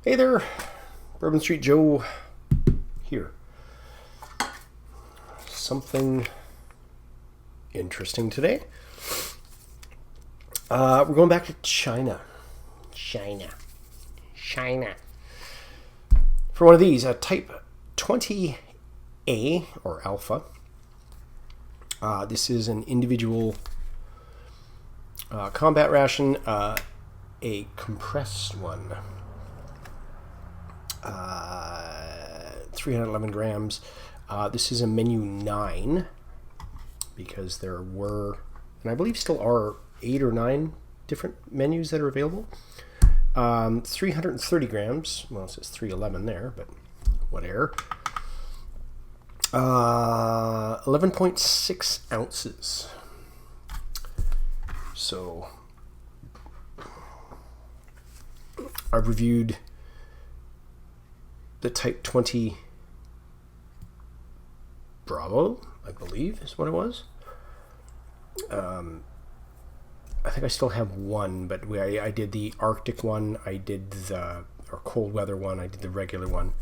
Hey there, Bourbon Street Joe here. Something interesting today. We're going back to China. China. For one of these, a type 20A or alpha. This is an individual combat ration, a compressed one. 311 grams. This is a menu 9 because there were, and I believe still are, 8 or 9 different menus that are available. 330 grams. Well, it says 311 there, but whatever. 11.6 ounces. So I've reviewed the Type 20 Bravo, I believe is what it was. I think I still have one, but I did the Arctic one, I did the cold weather one, I did the regular one.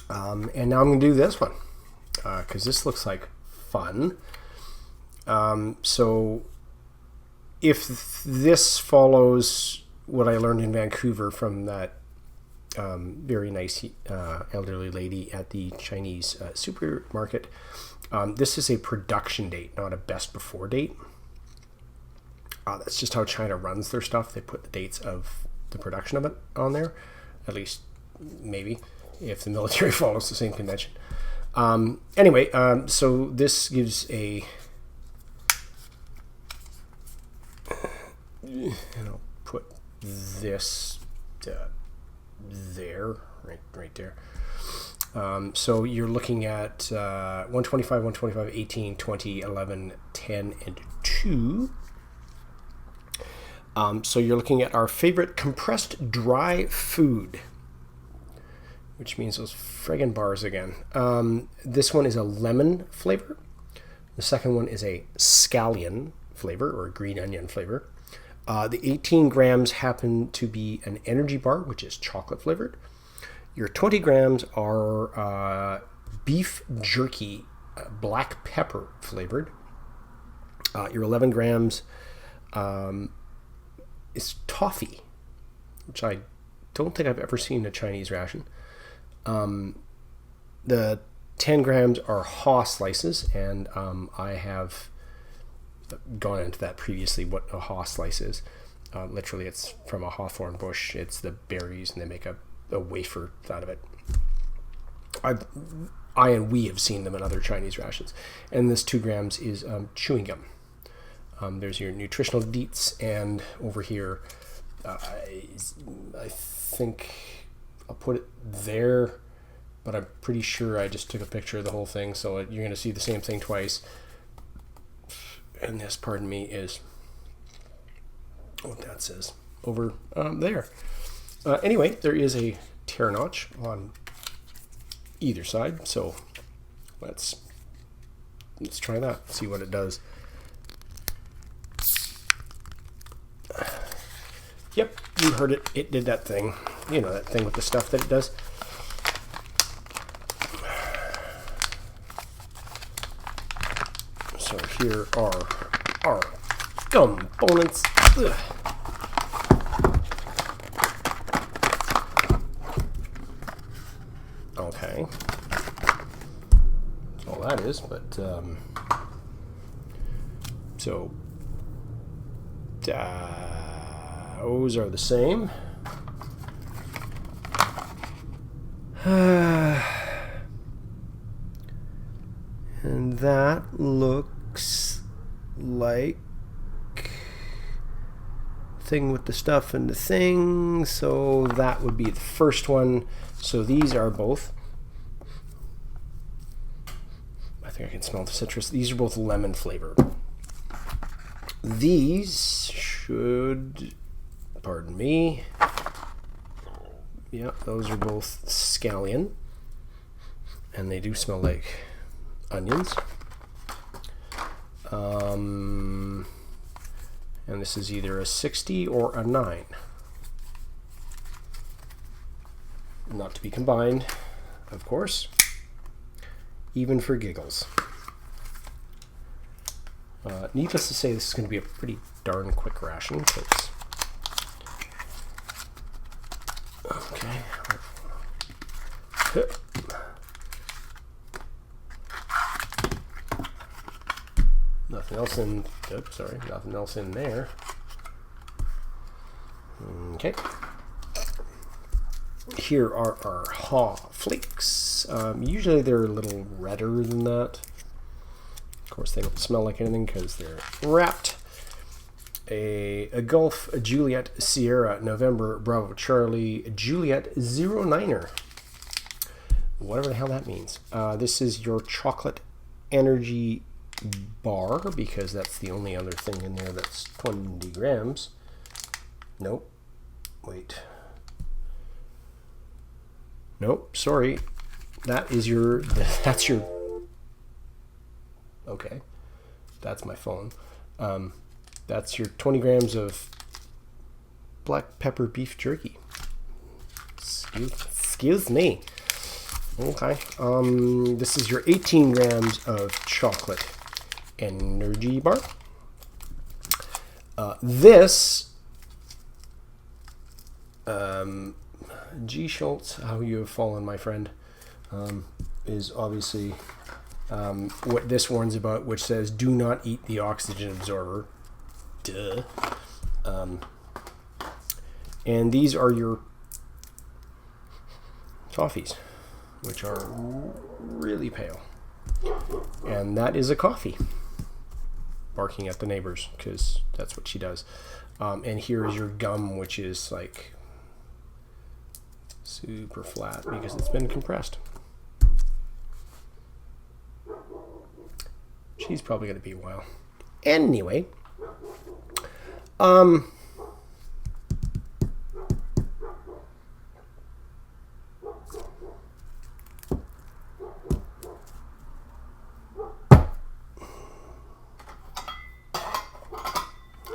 And now I'm going to do this one because this looks like fun. So if this follows what I learned in Vancouver from that very nice elderly lady at the Chinese supermarket, this is a production date, not a best before date. That's just how China runs their stuff. They put the dates of the production of it on there, at least maybe, if the military follows the same convention. Anyway, so this gives a, and I'll put this there, right there. So you're looking at 125, 125, 18, 20, 11, 10, and 2. So you're looking at our favorite compressed dry food, which means those friggin' bars again. This one is a lemon flavor. The second one is a scallion flavor, or a green onion flavor. The 18 grams happen to be an energy bar, which is chocolate flavored. Your 20 grams are beef jerky, black pepper flavored. Your 11 grams is toffee, which I don't think I've ever seen in a Chinese ration. The 10 grams are haw slices, and I have gone into that previously, what a haw slice is. Literally, it's from a hawthorn bush. It's the berries, and they make a wafer out of it. I and we have seen them in other Chinese rations. And this 2 grams is chewing gum. There's your nutritional deets, and over here, I think I'll put it there, but I'm pretty sure I just took a picture of the whole thing, so you're going to see the same thing twice. And this, pardon me, is what that says over there. Anyway, there is a tear notch on either side, so let's try that, see what it does. Yep, you heard it. It did that thing. You know, that thing with the stuff that it does. So here are our components. Ugh. Okay. That's all that is, but so those are the same. And that looks like thing with the stuff and the thing, so that would be the first one. So these are both, I think I can smell the citrus. These are both lemon flavored. These should, pardon me, yeah, those are both scallion, and they do smell like onions. And this is either a 60 or a 9. not to be combined, of course, even for giggles. Needless to say, this is going to be a pretty darn quick ration. Okay. Nothing else in. Oops, sorry, nothing else in there. Okay. Here are our haw flakes. Usually they're a little redder than that. Of course, they don't smell like anything because they're wrapped. A Gulf, a Juliet, Sierra, November, Bravo, Charlie, Juliet, 09er. Whatever the hell that means. This is your chocolate energy bar, because that's the only other thing in there that's 20 grams. Nope. Wait. Nope, sorry. That's your... Okay. That's my phone. That's your 20 grams of black pepper beef jerky. Excuse me. Okay. This is your 18 grams of chocolate energy bar. This... G. Schultz, how you have fallen, my friend, is obviously what this warns about, which says do not eat the oxygen absorber. Duh. And these are your toffees, which are really pale. And that is a coffee. Barking at the neighbors, because that's what she does. And here is your gum, which is like super flat because it's been compressed. She's probably going to be a while. Anyway,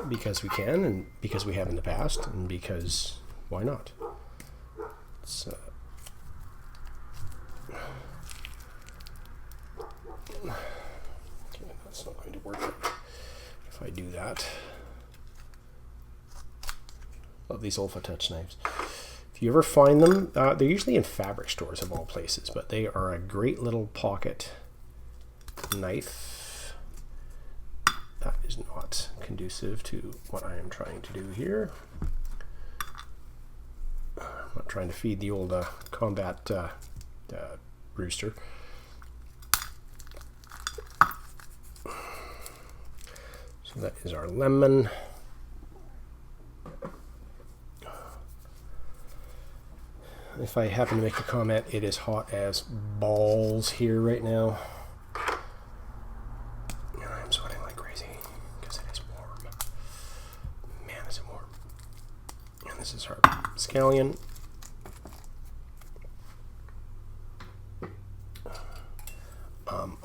because we can, and because we have in the past, and because why not? So, okay, that's not going to work if I do that. Love these Olfa Touch knives. If you ever find them, they're usually in fabric stores of all places, but they are a great little pocket knife. That is not conducive to what I am trying to do here. I'm not trying to feed the old combat rooster. So that is our lemon. If I happen to make a comment, it is hot as balls here right now. I'm sweating like crazy because it is warm. Man, is it warm. And this is our scallion.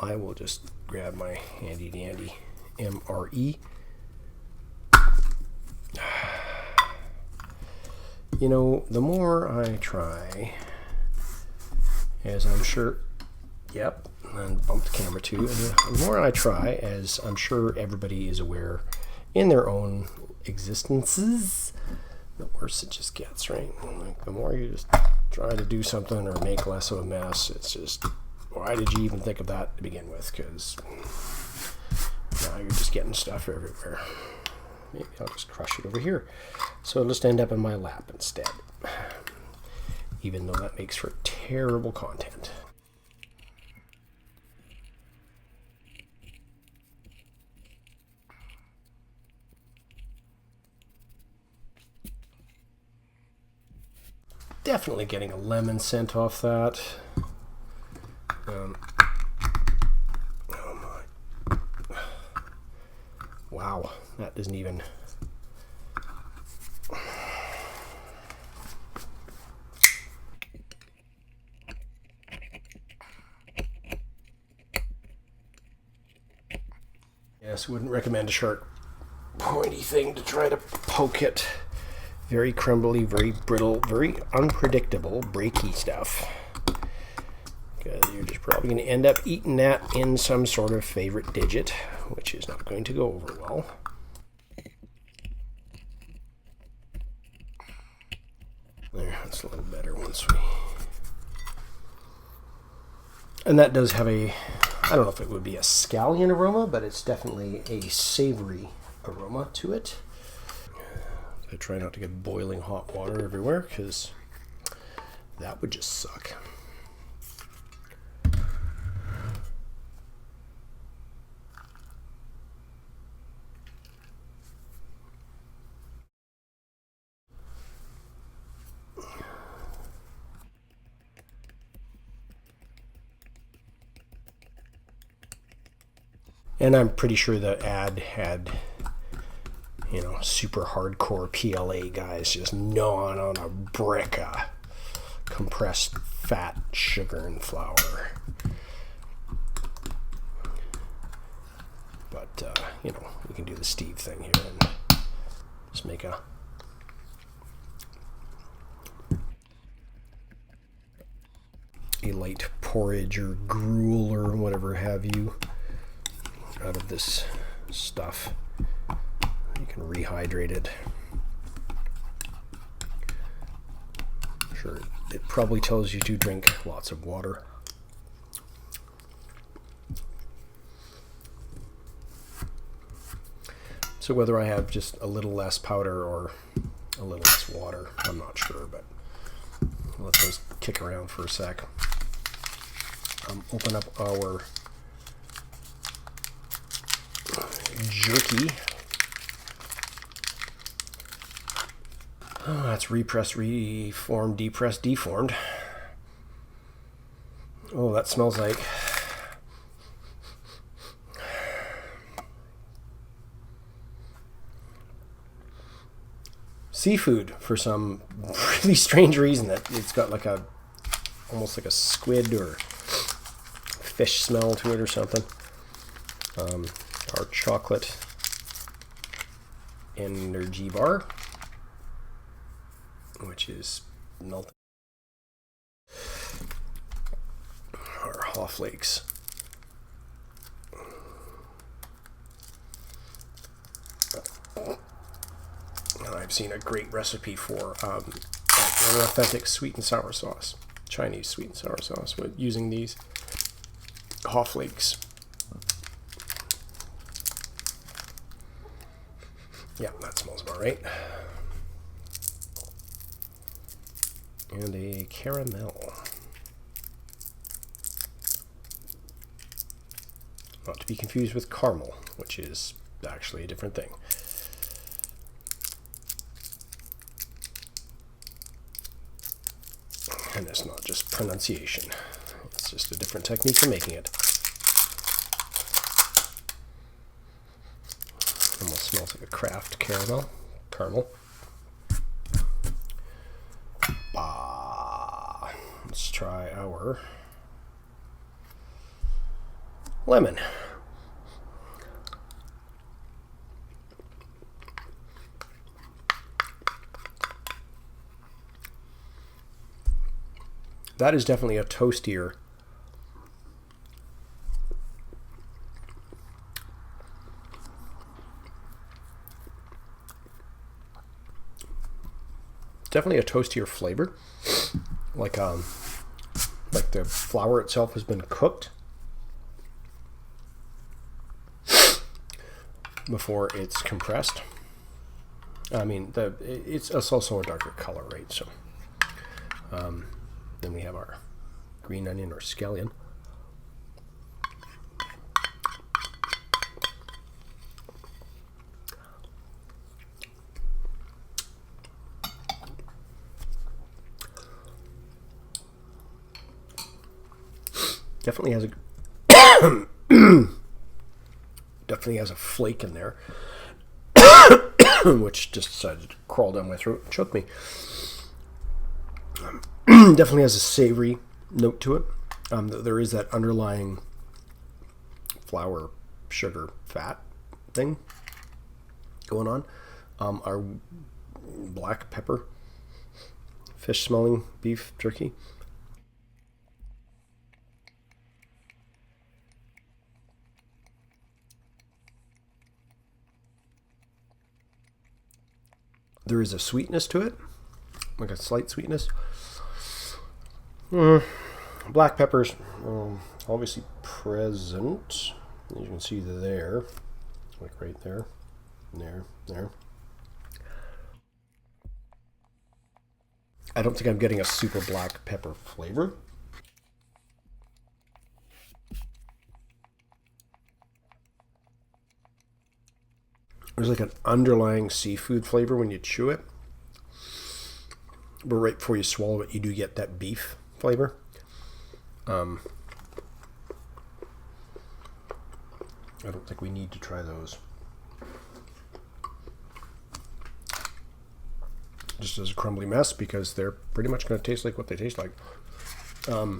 I will just grab my handy dandy MRE. You know, the more I try, as I'm sure, yep, and bump the camera too, and the more I try, as I'm sure everybody is aware in their own existences, the worse it just gets, right? Like, the more you just try to do something or make less of a mess, it's just, why did you even think of that to begin with? Because now you're just getting stuff everywhere. Maybe I'll just crush it over here. So it'll just end up in my lap instead. Even though that makes for terrible content. Definitely getting a lemon scent off that. Oh my. Wow, that doesn't even... Yes, wouldn't recommend a sharp, pointy thing to try to poke it Very crumbly, very brittle, very unpredictable, breaky stuff. Because you're just probably going to end up eating that in some sort of favorite digit, which is not going to go over well. There, that's a little better once we... And that does have a, I don't know if it would be a scallion aroma, but it's definitely a savory aroma to it. I try not to get boiling hot water everywhere, because that would just suck. And I'm pretty sure the ad had, you know, super hardcore PLA guys just gnawing on a brick of compressed fat, sugar, and flour. But, you know, we can do the Steve thing here and just make a light porridge or gruel or whatever have you out of this stuff. You can rehydrate it. Sure, it probably tells you to drink lots of water. So whether I have just a little less powder or a little less water, I'm not sure, but let those kick around for a sec. Open up our jerky. Oh, that's repressed, reformed, depressed, deformed. Oh, that smells like seafood for some really strange reason. That it's got like a almost like a squid or fish smell to it or something. Our chocolate energy bar, which is melting. Our Haw Flakes. And I've seen a great recipe for an authentic sweet and sour sauce, Chinese sweet and sour sauce, with using these Haw Flakes. Yeah, that smells about right. And a caramel. Not to be confused with caramel, which is actually a different thing. And it's not just pronunciation. It's just a different technique of making it. Almost smells like a Kraft caramel. Let's try our lemon. That is definitely a toastier flavor. Like the flour itself has been cooked before it's compressed. I mean, it's also a darker color, right? So then we have our green onion or scallion. Definitely has a flake in there, which just decided to crawl down my throat and choke me. Definitely has a savory note to it. There is that underlying flour, sugar, fat thing going on. Our black pepper, fish smelling beef jerky. There is a sweetness to it, like a slight sweetness. Black peppers, obviously present. As you can see there, like right there, there. I don't think I'm getting a super black pepper flavor. There's like an underlying seafood flavor when you chew it. But right before you swallow it, you do get that beef flavor. I don't think we need to try those. Just as a crumbly mess, because they're pretty much going to taste like what they taste like. Our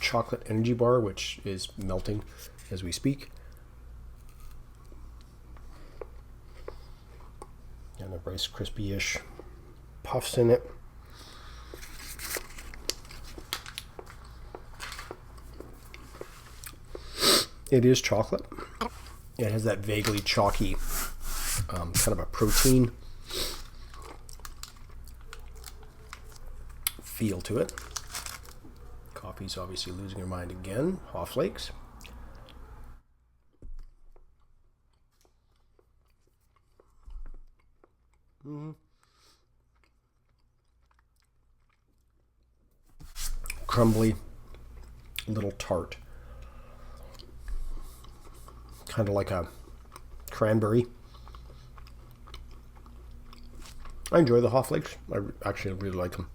chocolate energy bar, which is melting as we speak. And a Rice Krispie-ish puffs in it. It is chocolate. It has that vaguely chalky kind of a protein feel to it. Coffee's obviously losing her mind again. Haw flakes. Crumbly, a little tart. Kind of like a cranberry. I enjoy the haw flakes. I actually really like them.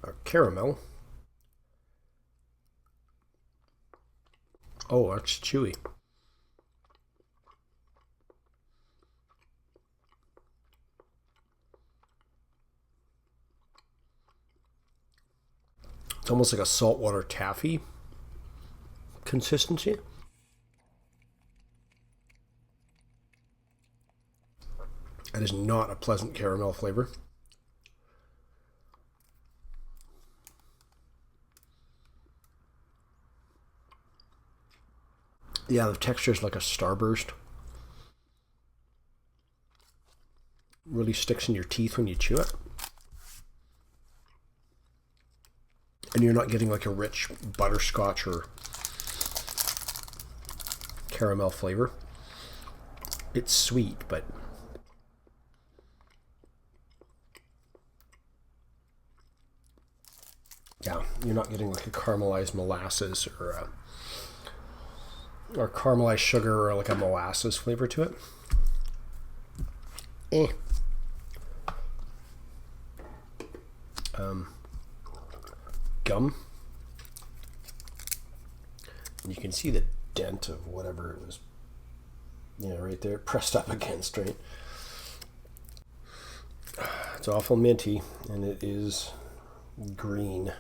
Our caramel. Oh, that's chewy. It's almost like a saltwater taffy consistency. That is not a pleasant caramel flavor. Yeah, the texture is like a starburst. Really sticks in your teeth when you chew it. And you're not getting like a rich butterscotch or caramel flavor. It's sweet, but yeah, you're not getting like a caramelized molasses or caramelized sugar or like a molasses flavor to it. Gum. And you can see the dent of whatever it was, right there, pressed up against, right? It's awful minty, and it is green.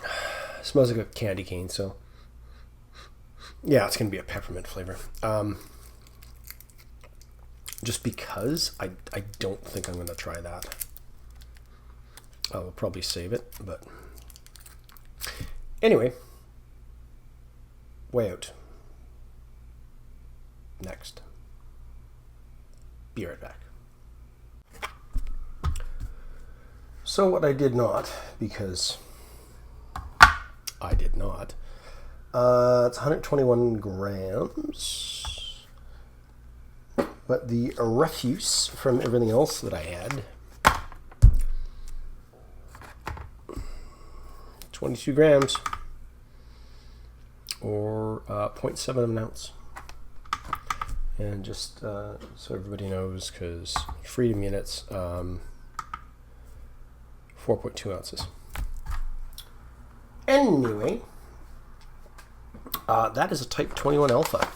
It smells like a candy cane, so yeah, it's going to be a peppermint flavor. Just because I don't think I'm going to try that. I will probably save it, but anyway, way out. Next. Be right back. So what I did not, because I did not, it's 121 grams, but the refuse from everything else that I had, 22 grams, or 0.7 of an ounce. And just so everybody knows, because freedom units, 4.2 ounces. Anyway, that is a type 21 alpha.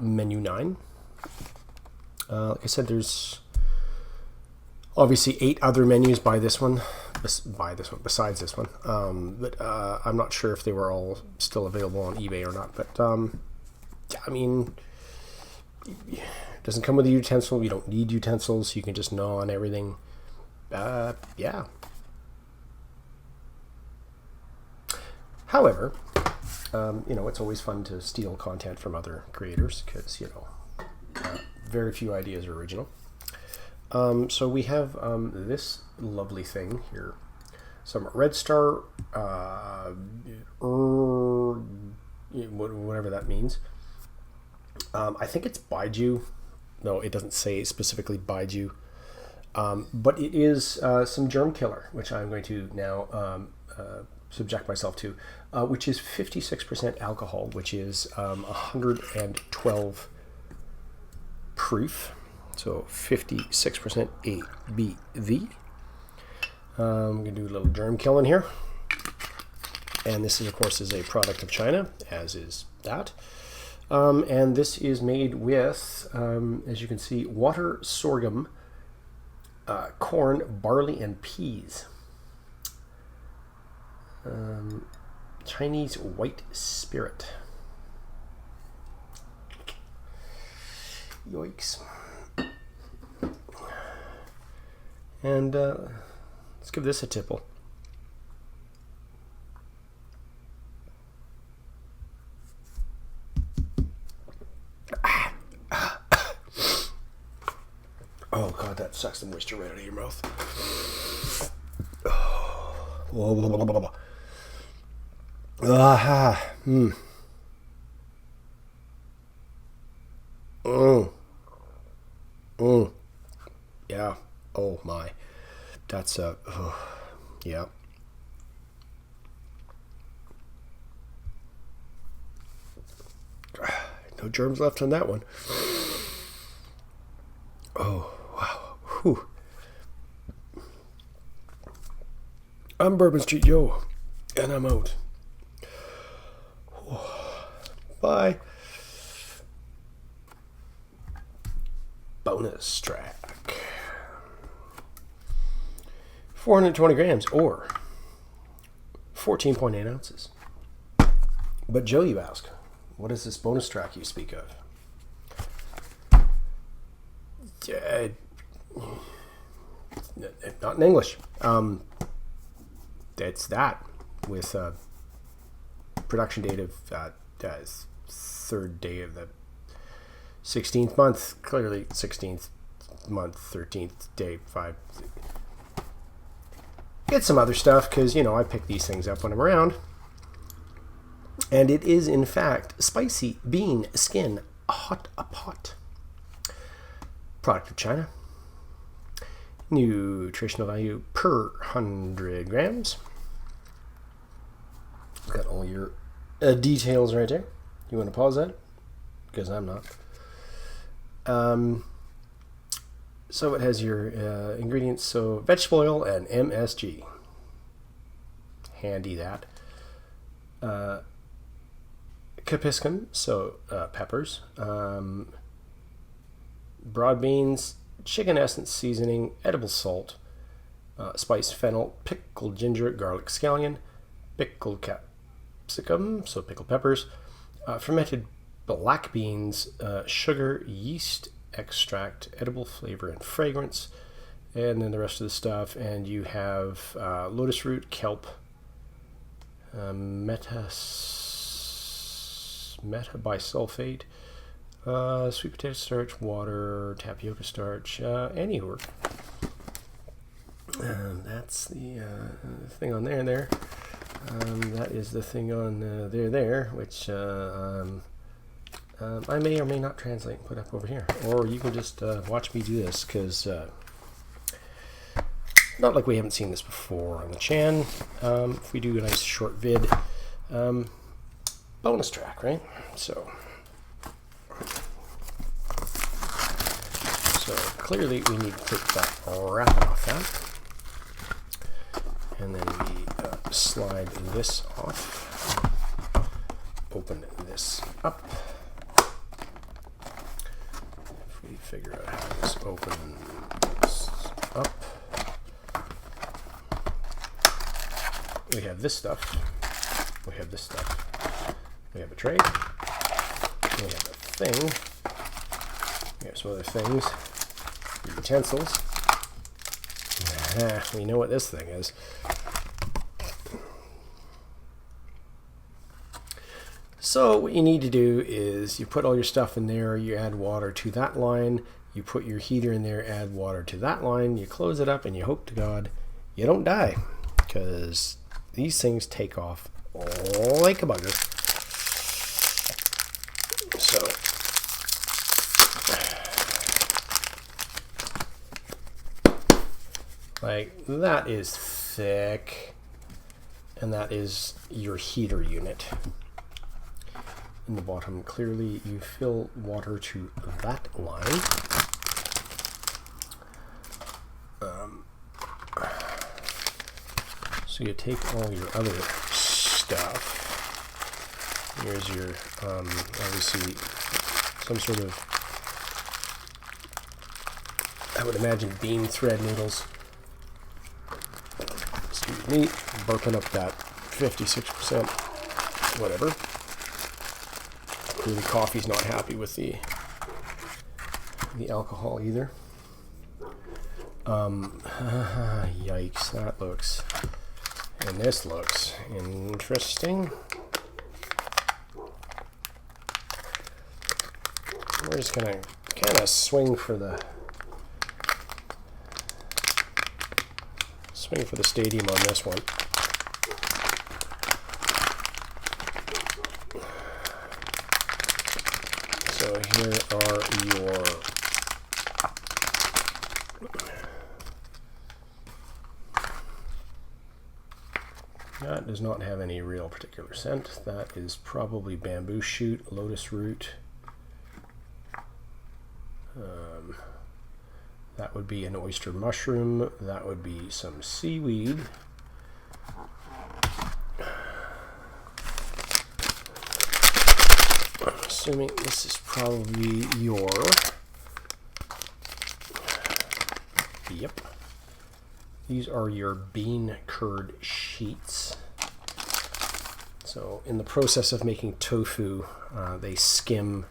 Menu 9. Like I said, there's Obviously 8 other menus besides this one. But I'm not sure if they were all still available on eBay or not. But I mean, it doesn't come with a utensil. You don't need utensils. You can just gnaw on everything. Yeah. However, it's always fun to steal content from other creators because, very few ideas are original. So we have this lovely thing here. Some Red Star, whatever that means. I think it's Baiju. No, it doesn't say specifically Baiju. But it is some germ killer, which I'm going to now subject myself to, which is 56% alcohol, which is 112 proof. So 56% ABV. I'm going to do a little germ killing here. And this, of course, is a product of China, as is that. And this is made with, as you can see, water, sorghum, corn, barley, and peas. Chinese white spirit. Yikes. And let's give this a tipple. Oh god, that sucks the moisture right out of your mouth. Blah, blah, blah, blah, blah. Yeah. Oh my. That's yeah. No germs left on that one. Oh wow. Whew. I'm Bourbon Street Joe, and I'm out. Bye. Bonus track. 420 grams or 14.8 ounces. But Joe, you ask, what is this bonus track you speak of? Not in English. It's that with production date of third day of the 16th month, clearly 16th month, 13th day, 5. Get some other stuff because, I pick these things up when I'm around. And it is, in fact, spicy bean skin hot a pot. Product of China. Nutritional value per 100 grams. Got all your details right there. You want to pause that? Because I'm not. So it has your ingredients. So vegetable oil and MSG. Handy that. Capsicum, so peppers. Broad beans, chicken essence seasoning, edible salt, spiced fennel, pickled ginger, garlic scallion, pickled capsicum, so pickled peppers, fermented black beans, sugar, yeast extract, edible flavor and fragrance, and then the rest of the stuff. And you have lotus root, kelp, metabisulfate, sweet potato starch, water, tapioca starch, anywhere. That's the thing on there. That is the thing on there, which I may or may not translate and put up over here. Or you can just watch me do this, because not like we haven't seen this before on the channel. If we do a nice short vid, bonus track, right? So clearly we need to take that wrap off that. And then we slide this off. Open this up. If we figure out how this opens up. this stuff. We have this stuff. We have a tray. We have a thing. We have some other things. Utensils. We know what this thing is. So what you need to do is you put all your stuff in there, you add water to that line, you put your heater in there, add water to that line, you close it up, and you hope to God you don't die, because these things take off like a bugger. So like that is thick, and that is your heater unit. In the bottom, clearly you fill water to that line. So you take all your other stuff. Here's your, obviously, some sort of, I would imagine, bean thread noodles. Excuse me, burping up that 56%, whatever. Clearly coffee's not happy with the alcohol either. Yikes, that looks, and this looks interesting. We're just gonna kind of swing for the stadium on this one. So here are your that does not have any real particular scent. That is probably bamboo shoot, lotus root. That would be an oyster mushroom. That would be some seaweed. I'm assuming this is probably your... Yep. These are your bean curd sheets. So in the process of making tofu, they skim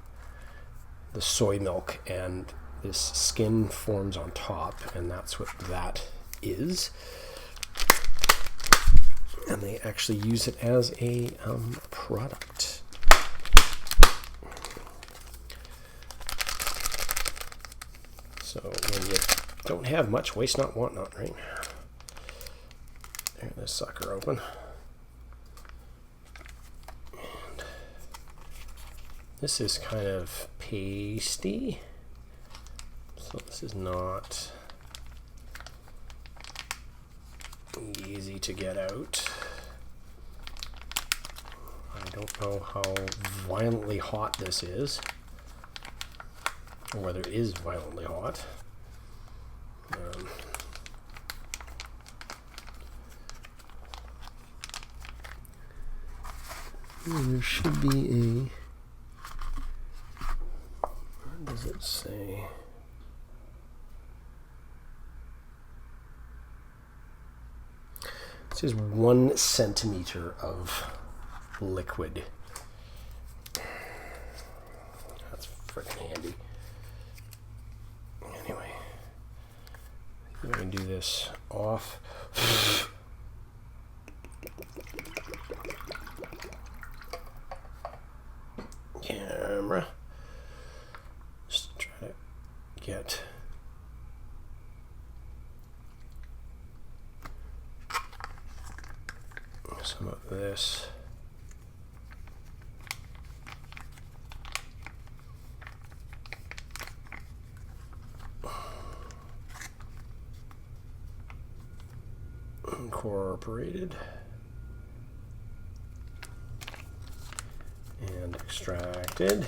the soy milk, and this skin forms on top, and that's what that is. And they actually use it as a product. So when you don't have much, waste not, want not, right? There, this sucker open. And this is kind of pasty. So this is not easy to get out. I don't know how violently hot this is, or whether it is violently hot. There should be a... What does it say? This is 1 centimeter of liquid. That's freaking handy. Anyway, I'm going to do this off. Camera. Just try to get some of this. Incorporated and extracted.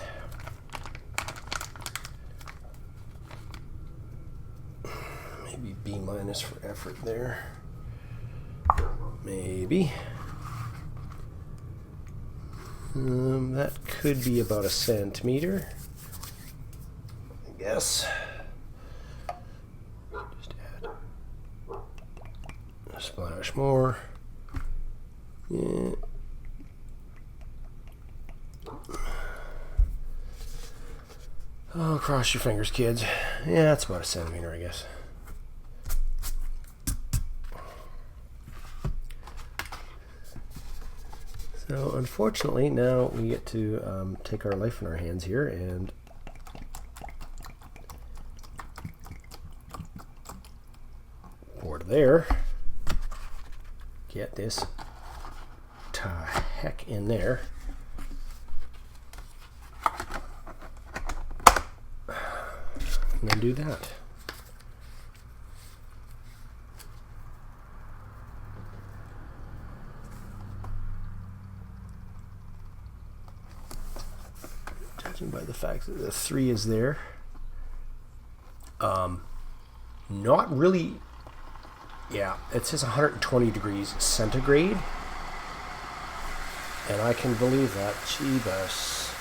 Maybe B- for effort there. Maybe. That could be about 1 centimeter, I guess. Just add a splash more. Yeah. Oh, cross your fingers, kids. Yeah, that's about a centimeter, I guess. So, unfortunately, now we get to take our life in our hands here and board there. Get this to heck in there. And then do that. Judging by the fact that the 3 is there, not really. Yeah, it says 120 degrees centigrade, and I can believe that. Jeebus.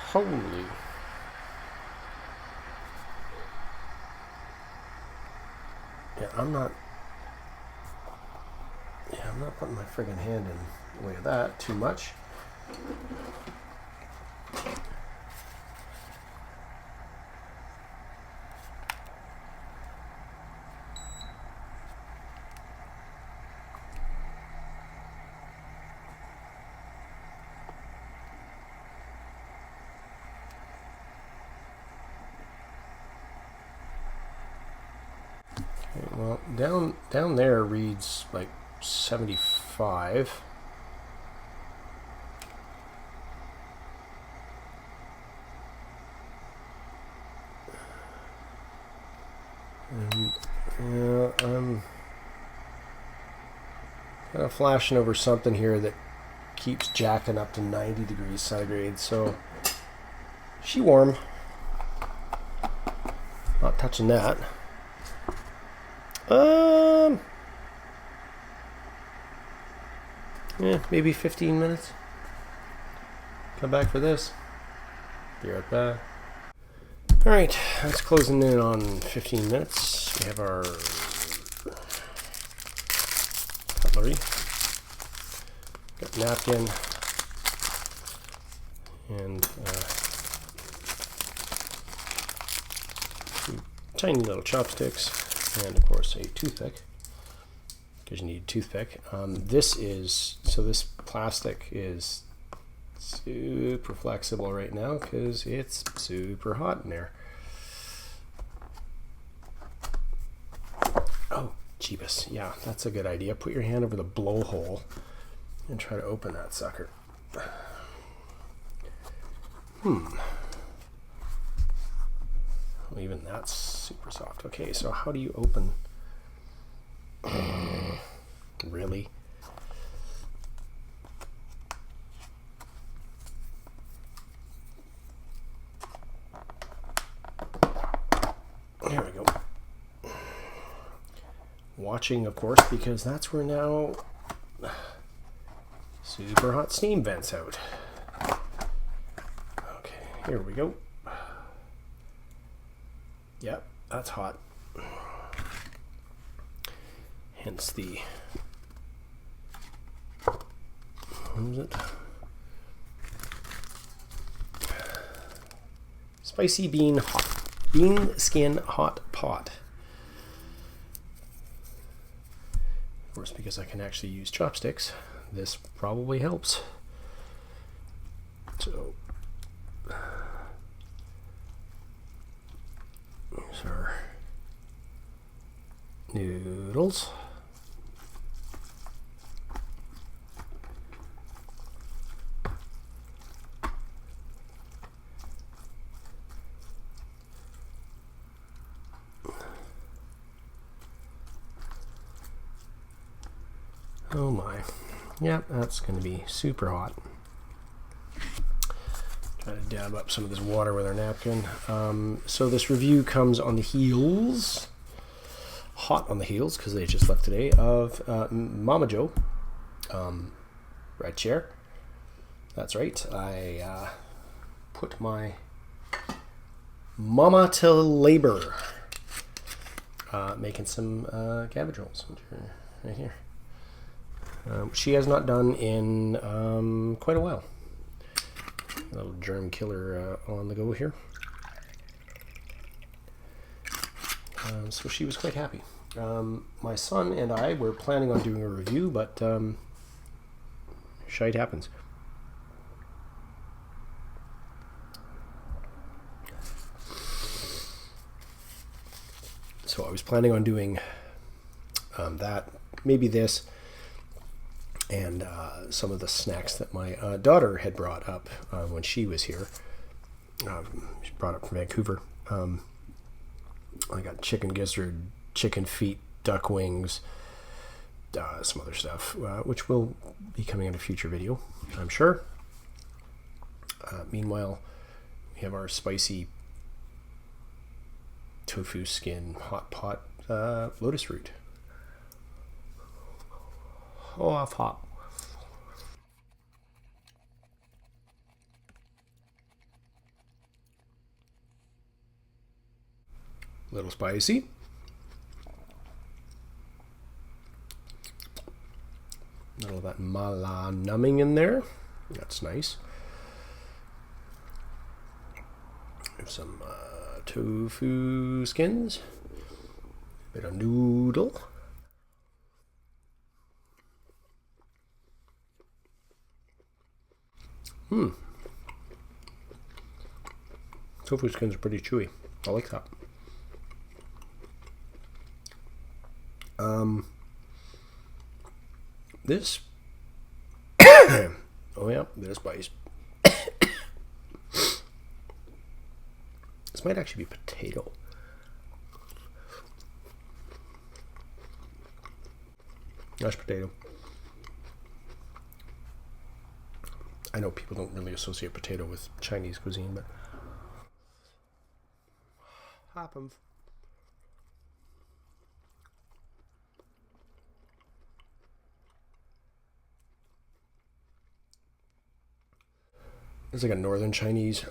Holy. Yeah, I'm not putting my friggin' hand in the way of that too much. Well, down there reads like 75. And yeah, I'm kind of flashing over something here that keeps jacking up to 90 degrees centigrade. So she warm. Not touching that. Yeah, maybe 15 minutes. Come back for this. Be right back. Alright, that's closing in on 15 minutes. We have our cutlery. Got napkin. And two tiny little chopsticks. And of course a toothpick, because you need a toothpick. This plastic is super flexible right now because it's super hot in there. Oh, jeebus. Yeah, that's a good idea. Put your hand over the blowhole and try to open that sucker. Well, even that's super soft. Okay, so how do you open? Really? There we go. Watching, of course, because that's where now super hot steam vents out. Okay, here we go. Yep, that's hot. Hence the, what was it? Spicy bean skin hot pot. Of course, because I can actually use chopsticks, this probably helps. So here's our noodles. Oh my. Yep, that's going to be super hot. Try to dab up some of this water with our napkin. So this review comes on the heels, hot on the heels, because they just left today, of Mama Joe red chair. That's right. I put my mama to labor. making some cabbage rolls right here. She has not done in quite a while. A little germ killer on the go here. So she was quite happy. My son and I were planning on doing a review, but shite happens. So I was planning on doing that, maybe this, and some of the snacks that my daughter had brought up when she was here. She brought up from Vancouver. I got chicken gizzard, chicken feet, duck wings, some other stuff, which will be coming in a future video, I'm sure. Meanwhile, we have our spicy tofu skin hot pot lotus root. Oh, off hot. Little spicy. A little of that mala numbing in there. That's nice. We have some tofu skins. Bit of noodle. Tofu skins are pretty chewy. I like that. This oh yeah, bit of spice. This might actually be potato. Mashed potato. I know people don't really associate potato with Chinese cuisine, but happens. It's like a northern Chinese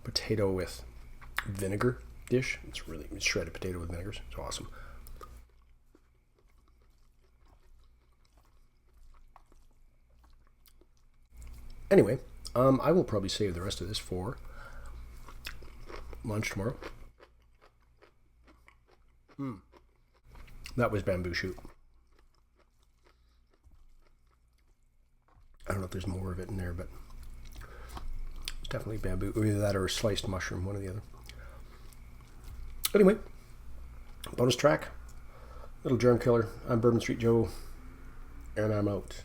potato with vinegar dish. It's shredded potato with vinegars. It's awesome. Anyway, I will probably save the rest of this for lunch tomorrow. That was bamboo shoot. I don't know if there's more of it in there, but it's definitely bamboo. Or either that or sliced mushroom, one or the other. Anyway, bonus track, little germ killer. I'm Bourbon Street Joe, and I'm out.